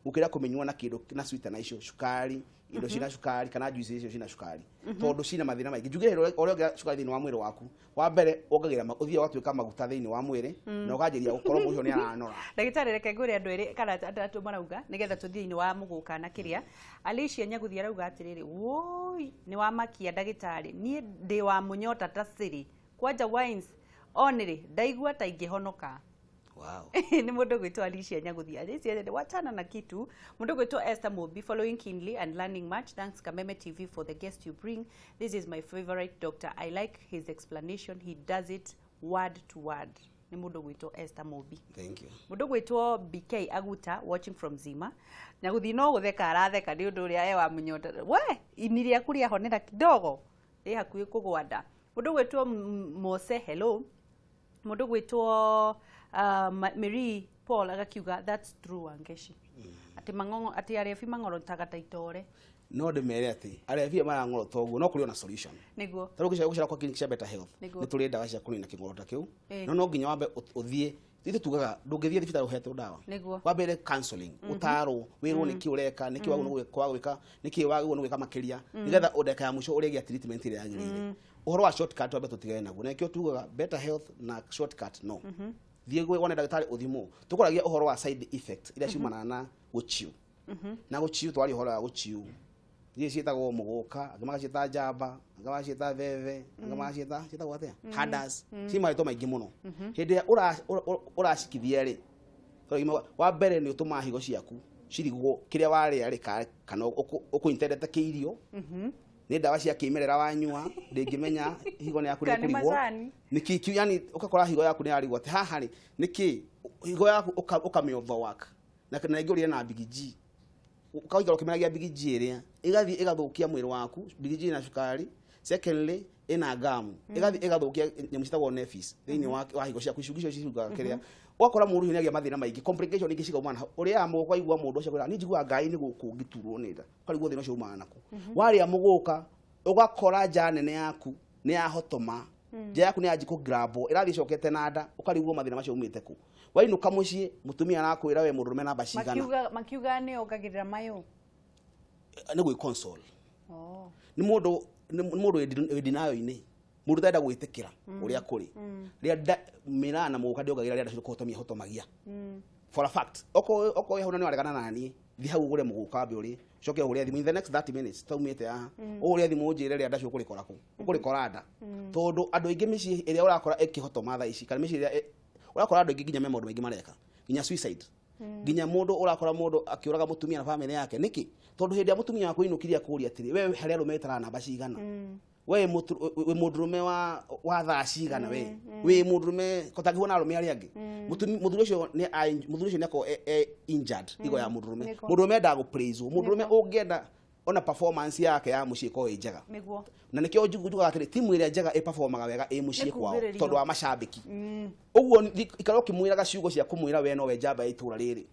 ukira kumenywa na kindu na sweet na icio cukari indo cina cukari kana juice icio cina cukari tondu cina mathina maingi njugire uria cukari thini wa mwiri waku wa mbere ongagira uthia watuika maguta thini wa mwiri na ukanjiria gukorwo mucio ni aranora ndagitari reke ngure andu eri kana andatu marauga nigetha tuthie thini wa muguka na kiria Alicia Nyaguthia arauga atiriri woi ni wa makia ndagitari nie ndi wa munyota tasiri kwanja wines oniri ndaigua ta ingihonoka. Wow. Ni mundu gwitwa Alicia Nyaguthia. Alicia wachana na kitu. Mundu gwitwa Esther Mobi following keenly and learning much. Thanks Kameme TV for the guest you bring. This is my favorite doctor. I like his explanation. He does it word to word. Ni mundu gwitwa Esther Mobi. Thank you. Mundu gwitwa BK Aguta watching from Zima. Nyaguthia no gutheka aratheka ni undu uria wa munyota. We iniria kuria honera kidogo. Hakuhi kugwanda. Mundu gwitwa Mose hello. Mundu gwitwa Mary Paul agakiuga that's true Wangeshi. ati mangongo ati arefi mangoro tagataitore no de mere ati arefi marangoro toguo no kuri ona solution niguo taruki cia gucira kwa clinic cia better health ni turi ndawa cia kurina kingoro ta kiu no nginya wambe uthie ithu tugaga ndungithie thibitari uhetwo ndawa kwa mbere counseling utaro wirwo niki ureka niki wagwo kwa gwika niki wagwo gwika makiria nigetha udeka ya musho uregia treatment ile yagirire uhoro wa shortcut wambe tutigane naguo nekio tugaga better health na shortcut no thie gwe wona dagitari uthimo tukuragia uhoro wa side effect ila ciumana na guchiu na guchiu twari uhoro wa guchiu thie cietagwo muguka angama cieta jamba angama cieta veve angama cieta gwate hadas cima ito maingi muno hindi ya uracikithia ri wa mbere ni utuma higo ciaku cirigwo kiria wari ari kana ukuintendete kiirio ni ndawa cia kimerera wanyua ndingimenya higo ni yaku ni kurigwo niki yani ukakora higo yaku ni yarigwo ati haha ri niki higo yaku ukamyotho waka na ngori na bigiji ukaigaro kimeragia bigiji iria igathi igathukia mwiri waku bigiji na cukari secondly ina gamu igathi igathukia nyamucitagwo nephis thini wa higo cia kucugisho cicuga kiria wakora mundu ni agia mathina maingi complication ingi ciga mwana uria amugo igua mundu ucio ni njigua ngai ni guku ngiturwo ni nda ukarigwo thina ucio umana ku wari amuguka ugakora nja nene yaku ni ahotoma nja yaku ni ajiko grabo irathi cokete na nda ukarigwo mathina macio umite ku wainuka mucii mutumia arakwira we mundurume namba cigana makiuga ni ogagirira mayo ni gwi console ni mundu edinayo ine mundu tenda gwitikira uria kuri ria mina na muka ndiogagira ria ndacio kuhotomia hotomagia for a fact oko yahuna ni waregana nani thi hau ugure muguka mbe uri coke ugure thimu in the next 30 minutes taumite aha ugure thimu unjire ria ndacio kuri korako kuri koranda tondu andu ingi mici iria urakora ikihotoma tha ici kana mici iria urakora andu ingi nginya memondo maingi mareka nginya suicide nginya mundu urakora mundu akiuraga mutumia na family yake niki tondu hindi ya mutumia wako inukiria kuria atiri we haria rumetara namba cigana we mundurume wa thaa cigana we mundurume kotagiona arume ari angi muthuri ucio ni ako injured igo ya mundurume ndago praise mundurume ungienda ona performance yake ya mucii ko njega na nikio njugujuga atiri timu iria njega performaga wega mucii kwao tondu wa macambiki uguo ikaro kimwiraga ciugo cia kumwira we no we njamba itura riri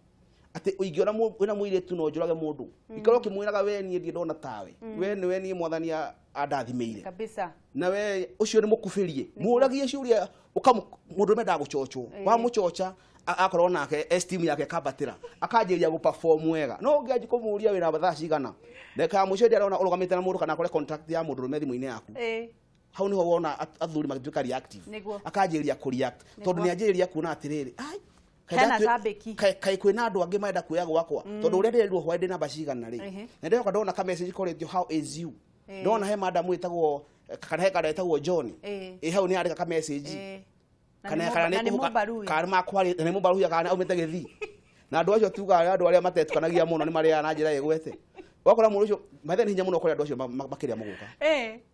ati uingiona wina muire tu no njurage mundu ikaro kimwiraga we nie ndi ndona tawe we ni mwathania andathimeire kabisa na we ucio ni mukufirie muragie ciuria mundurume ndagucocho wa mucocha akorwo nake esteem yake kabatira akajiria gu perform wega no ngiaji kumuria wina batha cigana ndeka mucio ndi arona urugamite na mundu kana akore contact ya mundurume thimu-ini yaku hau niho wona athuri magituika reactive akajiria ku react tondu ni ajiria kuona atiriri ai kana sabeki kai kwina andu angi maenda kuya gwakwa tondu uria ndirwo hwaide namba cigana ri na ndio ndona ka message koretio how is you ndona he madam witagwo kana he kada etagwo John hau ni arika ka message kana ni makwari ni mubaruya kana umete githi na andu acio tuga andu aria matetukanagia muno ni maria na njira igwete wakora mundu ucio mathe ni hinya muno kuri andu acio makiria muguka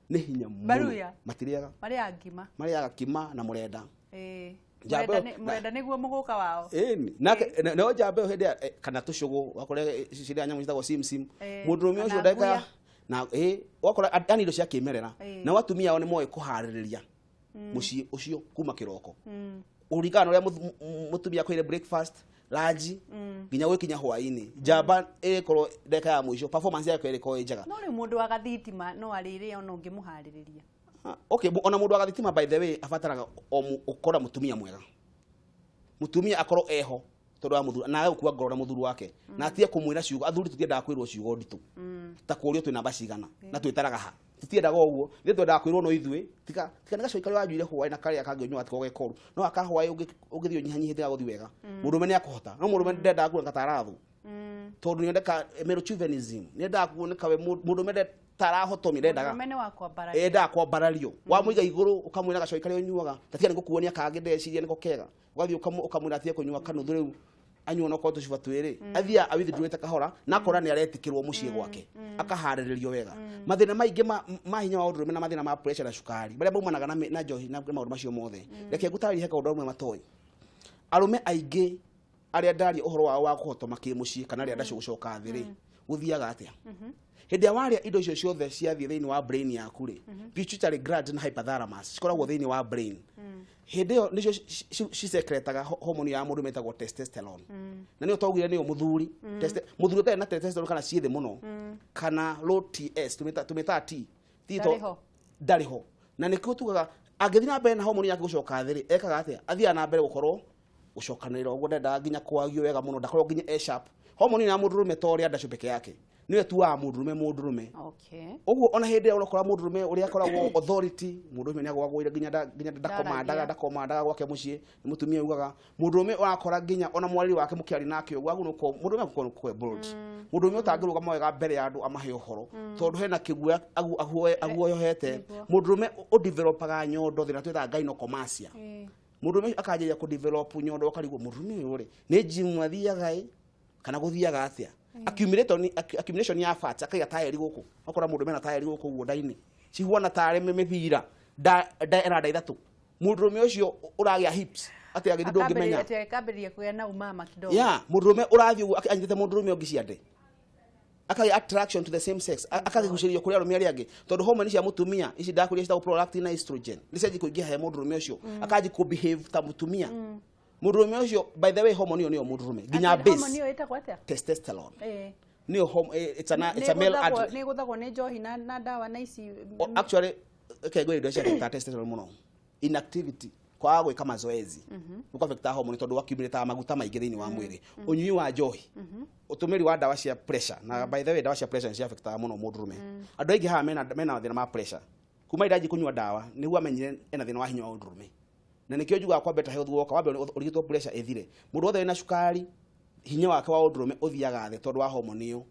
ni hinya muno matiriaga maria kima na murenda murenda niguo muguka wao no jambe hindi kana tucugu wakore ciria nyamu citagwo simsim mundurume ucio ndeka na wakora ani indo cia kimerera na watumia ao ni moe kuhaririria mucii ucio kuma kiroko urigana uria mutumia kwire breakfast lunch nginya gwikinya hwaini jamba ikorwo ndeka ya mwisho performance yake iriko njega no ni mundu wa gathitima no arire ona ungimuhaririria okay ona mundu wa gathitima by the way afataraga ukora mutumia mwega mutumia akorwo eho tondu wa muthuru na gukua ngoro na muthuru wake na atie kumwira ciugo athuri tutiendaga kwirwo ciugo nditu ta kurio twina namba cigana na twitaraga ha tutiendaga uguo thi twendaga kwirwo no ithui tika nika coikari wanjuire hwaĩ na karia kangĩnyua atiko gekoru no aka hwaĩ ũngĩthio nyihanyihĩte gaguthi wega mũndũme nĩ akuhota no mũndũme ndendaga kuoneka tarathu tondu nĩendeka merochuvenism nĩendaga kuoneka we mũndũme tarahotomi ndendaga endaga kwambarario wa mũiga igũrũ ũkamwĩra gacoikari ũnyuaga tatia nĩgũkuonia kangĩ ndeciria nĩko kega ũgathiĩ ũkamwĩra atie kũnyua kanuthu rĩu anyuo no kwa tuciba twiri athia awithindurite kahora na akora ni aretikirwo mucii gwake akahariririo wega mathina maingi ma hinya wa undurume na mathina ma pressure na cukari baria baumanaga na njohi na maundu macio mothe reke ngutari heka undu umwe matoi arume aingi aria ndari uhoro wao wa kuhotoma kimucii kana aria ndacio gucoka thiri guthiaga atia hindi ya waria indo icio ciothe ciathie thiini wa brain yaku ri pituitary gland na hypothalamus cikoragwo thiini wa brain hindi yo nicio cisekretaga hormone ya mundu metagwo testosterone na niyo twaugire niyo muthuri muthuri utere na testosterone kana ciithe muno kana low TS tumeta T tito dariho na nikio tugaga angithii na mbere na hormone yake gucoka thiri ekaga atia athia na mbere gukorwo gucokanira uguo ndenda nginya kwagio wega muno ndakorwo nginya A sharp hormone ya mundurume tori andacio peke yake niwe tu wa mundurume uguo ona hindi unakora mundurume uria akoragwo authority mundurume ni agwagwo nginya ndakomandaga gwake mucii mutumia ugaga mundurume urakora nginya ona mwariri wake mukiari nake uguo agu nuko mundurume ko bold mundurume utangiruga mawega mbere ya andu amahe uhoro tondu hena kiguya aguoyohete mundurume u developaga nyondo thina twita gynecomastia mundurume akajiria ku develop nyondo ukarigwo mundurume uyu ri ni gym athiaga kana guthiaga atia accumulation ya fat akaiga tayari guku akora mundu mena tayari guku uguo ndaini cihuana tare mimithira ena ithatu mundurume ucio uragia hips ati agiri ndungimenya ati akabiria kuya na umama kidogo mundurume urathi uguo anyite mundurume ungi ciande akai attraction to the same sex akagigucirio kuri arume ari angi tondu hormone cia mutumia ici ndakuria cita prolactin na estrogen niceji kuingia he mundurume ucio akaji ku behave ta mutumia mundurume ucio by the way hormone niyo mundurume ginya base hormone niyo etagwo atia testosterone niyo it's a male adult ni guthagwo ni njohi na dawa na ici actually kego indo cia testosterone muno inactivity kwa gwika mazoezi uko affecta hormone tondu accumulate maguta maingi thiini wa mwiri unyui wa njohi utumiri wa dawa cia pressure na by the way dawa cia pressure cia affecta muno mundurume andu aingi ha mena thina ma pressure kuma idaji kunywa dawa niguo amenyire ena thina wa hinya wa undurume na nikio juga kwa better health woka wabe urigitwo pressure ethire mundu othe ena cukari hinya wake wa undurume uthiaga the tondu wa hormone iyo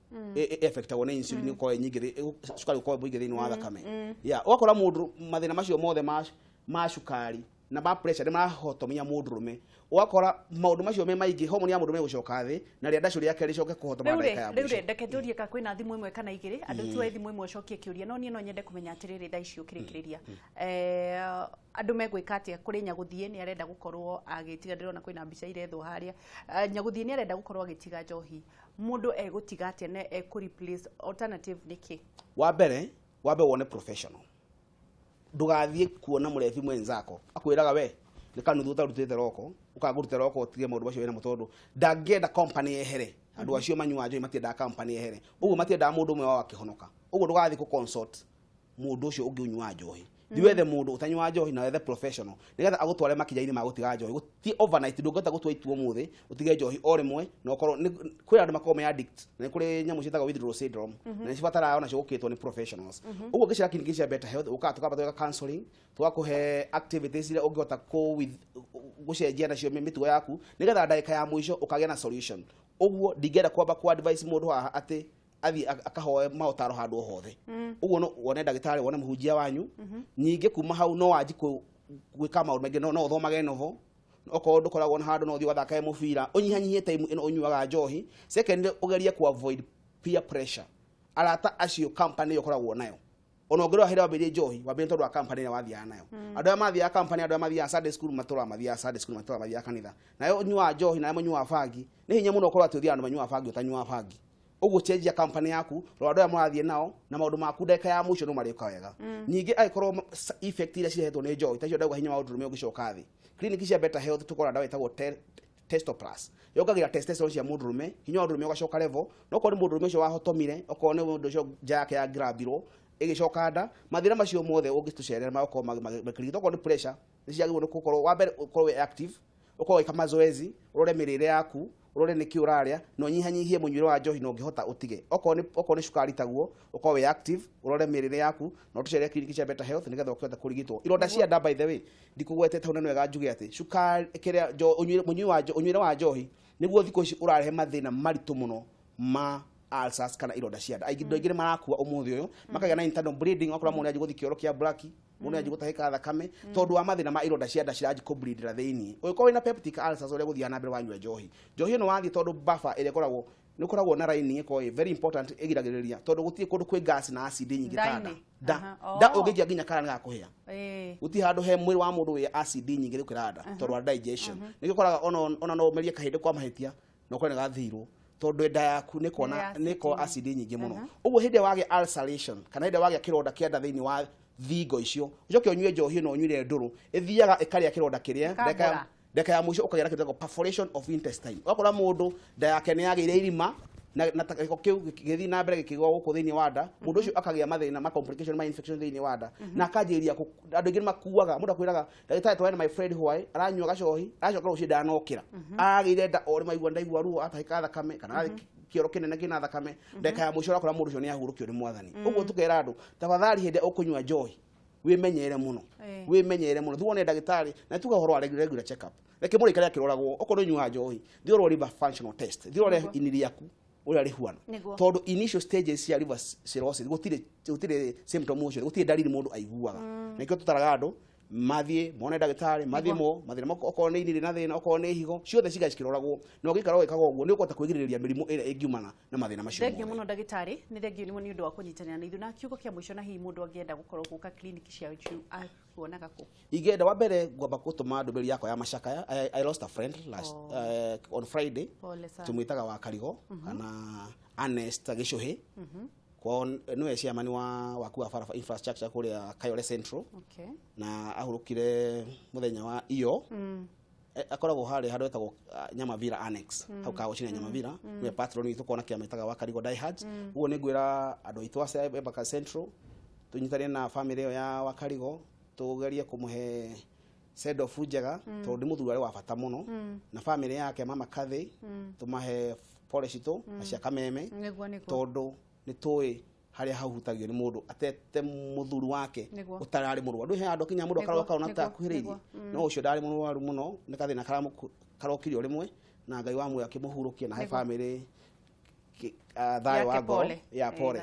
affect wona insulin ko nyingi cukari ko buige thiini wa thakame wakora mundu mathina macio mothe ma cukari na ba pressure de mahotomia mundurume wakora maundu macio me maingi hormone ya mundurume gucoka thi na ria ndacio yake ricoke kuhotoma ndaka ya mwisho ndeke njurie ka kwina thimu imwe kana igiri andu tu thimu imwe cokie kiuria no nie no nyende kumenya atiriri tha icio kirikiriria andu megwika atia kuri nyaguthie ni arenda gukorwo agitiga ndirona kwina mbica irethwo haria nyaguthie ni arenda gukorwo agitiga njohi mundu egutiga atia ne ku replace alternative niki wa mbere wone professional ndugathie kuona murefi mwenzako akwiraga we nikanuthu utarutite roko ukagurute roko utige maundu macio wena mutondu ndangenda company ehere andu acio manyua njohi matienda company ehere uguo matienda mundu mwe wa kihonoka uguo ndugathie ku consult mundu ucio ungi unyua njohi ndiwethe mundu utanyua njohi na wethe professional nigetha agutware makinya-ini ma gutiga njohi guti overnight ndungota gutwa itu umuthi utige njohi o rimwe no korwo kwi andu makome addict na kuri nyamu citaga withdrawal syndrome na cibatara ona cio gukitwo ni professionals uguo ngicira kingi cia better health ukatuka tweka counseling tugakuhe activities ile ungihota ku gucenjia nacio mitugo yaku nigetha ndagika ya mwisho ukagia na solution uguo ndingenda kwamba ku advice mundu haha ati athi akahoe mautaro handu hothe uguo no wone ndagitari wone muhunjia wanyu nyingi kuma hau no waji gwika maundu mengi no uthomage novo oko ndukoragwo na handu no thi wathakae mubira unyihanyihie time ino unyuaga njohi second ugerie ku avoid peer pressure arata acio company yokoragwo nayo ono ngero ahira wabiri njohi wabiri tondu wa company na wathia nayo andu amathia company andu amathia Sunday school matura mathia Sunday school matura mathia kanitha nayo nyua njohi na nyua bangi ni hinya muno korwo ati andu manyua bangi utanyua bangi uguo change ya company yaku rondo ya mwathie nao na maundu maku ndeka ya mwisho no marika wega nyingi aikorwo effect ile cihetwo ni njohi tacio ndauga hinya wa undurume ugicoka thi clinic cia better health tukora ndawa itagwo testo plus yokagira testosterone cia mundurume hinya wa undurume ugacoka level no korwo mundurume ucio wahotomire okorwo ni mundu ucio jake ya grabiro igicoka nda mathira macio mothe ungitucerera magoko makirigito okorwo ni pressure niciagirwo gukorwo wa mbere ukorwo active ukorwo ika mazoezi urore mirire yaku urore niki uraria no nyihanyihie munyuire wa njohi no ngihota utige okorwo ni cukari taguo ukorwo we active urore mirire yaku no tucere clinic cia better health nigetha ukihota kurigitwo ironda cia nda by the way ndikugwetete unene wega njuge ati cukari kiria unyuire wa njohi niguo thiko ici urarehe mathina maritu muno ma ulcers kana ironda cia nda aingi ndoigire marakua umuthi uyu makagĩa na internal bleeding okora mundu aji kioro kia black mundu aji gutahika thakame tondu wa mathina ma ironda cia nda ciraji ku bleed ra thiini uko wina peptic ulcers uria guthia na mbere wanyua njohi no wathi tondu buffer ile koragwo ni koragwo na line iko very important igiragiriria tondu gutie kundu kwi gas na acid nyingi tada da ugigia ginya kana gakuhia guti handu he mwiri wa mundu wi acid nyingi rikirada tondu wa digestion ni koraga ona no merie kahinde kwa mahitia no kore gathirwo tondu nda yaku niko acid nyingi muno uguo hindi wage ulceration kana hindi wage kironda kia nda thiini wa thingo icio ucoke unyue njohi no unyuire nduru ithiaga ikaria kironda kiria ndeka ya mwisho ukagera kitego perforation of intestine wakora mundu nda yake ni yageire irima na takiko kiu githi na mbere gikigwa guku thiini wa nda mundu ucio akagia mathina ma complication ma infection thiini wa nda na akajiria andu ingi makuaga mundu akwiraga ndagitari twaena my friend why aranyua gacohi aracoka rucio ndanokira agire nda ori maigua ndaigua ruo atahika thakame kana kioro kinene kina thakame ndeka ya mwisho rakora mundu ucio ni ahurukio ni mwathani uguo tukera andu tafadhali hindi ukunywa njohi wimenyere muno thuone ndagitari na tuga horo wa regular check up reke muri kare akiroragwo okorwo nyua njohi thiorwo liver functional test thiorwo iniri yaku uri rihuana tondu initial stages cia liver cirrhosis gutire symptom ucio gutire dalili mundu aiguaga nikio tutaraga andu mathie mone ndagitari mathie mathina okorwo ni iniri na thina okorwo ni higo ciothe cigacikiroragwo no gikara wikaga uguo ni ukota kwigiriria mirimu ira ingiumana na mathina macio thengio muno ndagitari ni thengio ni mundu wa kunyitanira na ithu na kiugo kia mwisho na hi mundu angienda gukorwo guka clinic cia kuonaga ku igenda wa mbere ngwamba gutuma ndubiri yakwa ya macakaya I lost a friend last on Friday tumwitaga wa Karigo kana Anest Gishuhi kwa niwe ciamani waku wa barabara infrastructure kuria Kayole Central na ahurukire muthenya wa iyo akoragwo hari handu etagwo Nyamavira Annex hau ka gucina Nyamavira we patron witu kona kia metaga wa Karigo Diehards uguo ni ngwira andu itu ace Embaka Central tunyitane na family yo ya wa Karigo tugerie kumuhe send off njega tondu muthuri wa bata muno na family yake mama Kathi tumahe policy to acia Kameme tondu ni toy haria hahutagio ni mundu atete muthuri wake utarari murwa ndu he andu kinya mundu akaroka ona ta kuhiririe no ucio ndari murwaru muno ni kathina karokirio rimwe na Ngai wa muoyo akimuhurukia na he family thayo wa ngoro ya pole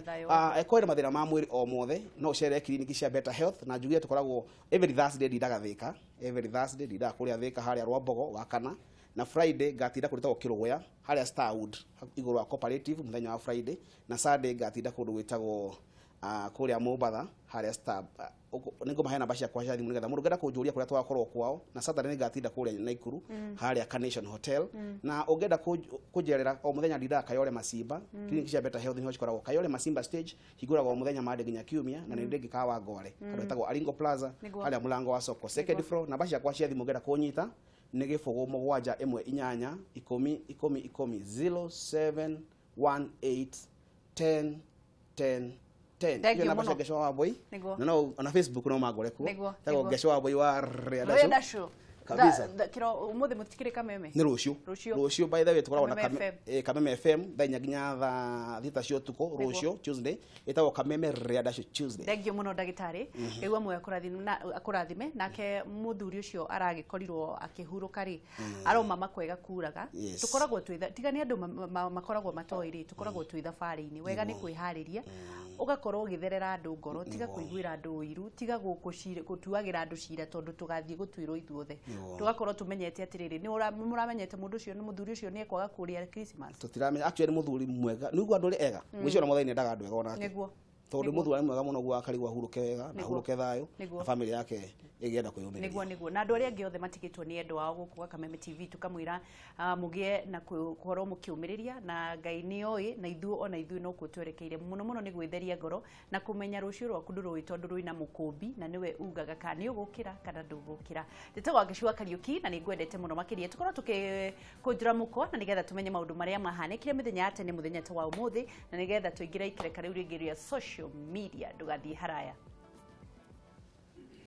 ekwere mathina ma mwiri o mothe no chere clinic cia Better Health na njugie tukoragwo every Thursday ndidaga thika every Thursday ndidaga kuria thika haria Rwambogo wa kana na Friday gatinda kurita Kirugoya haria Starwood iguru wa cooperative muthenya wa Friday na Saturday gatinda kundu gwitagwo kuria Mombatha haria Star ningo mahena bacia kwa jadi mungetha mundu ngenda kunjuria kuria twakorwo kwao na Saturday ngatinda kuria Naikuru haria Carnation Hotel na ungenda kujerera o muthenya ndida Kayole Masimba clinic cia Better Health ni hochikoragwo Kayole Masimba stage higuragwo muthenya mande ginya kiumia na nindi gikawa Ngore kandu etagwo Alingo Plaza haria mulango wa soko second floor na bacia kwa ciathi mungenda kunyita ni gifogo mugwanja 1 8 10 10 0718 10 10 na basha gesho wa boy no na Facebook no magore ku tago gesho wa boy wa Redasho kabisa kiro umuthi mutikire Kameme ni rucio by the way tukoragwo na Kameme FM thanya ginya tha thita cio tuko rucio Tuesday itago Kameme Redasho Tuesday thengio muno ndagitari igwa moyo akurathime nake muthuri ucio aragikorirwo akihuruka ri aroma makwega kuraga tukoragwo twitha tigani andu makoragwo matoiri tukoragwo twitha fari-ini wega ni kwihariria ugakorwo ugitherera andu ngoro tiga kuiguira andu uiru tiga gutuagira andu cira tondu tugathie gutwirwo ithuothe tugakorwo tumenyete atiriri ni muramenyete mundu ucio ni muthuri ucio ni ekwaga kuria Christmas tutiramenya actually muthuri mwega niguo andu ri ega mwicio na muthaini ndaga andu ega ona niguo tondu muthuri mwega muno gwa Karigwa huruke wega na huruke thayo na family yake igienda kuyumiria niguo na andu aria angi othe matigitwo ni endo wao guku Kameme TV tukamwira mugie na kuhoro mukiumiriria na Ngai ni oi na ithu ona ithu no kutwerekeire muno ni gwitheria ngoro na kumenya rucio rwaku ndurui tondu rwina mukumbi na niwe ugaga kana ugukira kana ndugukira ndetagwa Gicua Kariuki na ni ngwendete muno makiria tukorwo tukikunjura muko na nigetha tumenye maundu maria mahanikire mithenya ya tene muthenya ta wa umuthi na nigetha tuingira ikereka riu ringi ria social media ndugathie haraya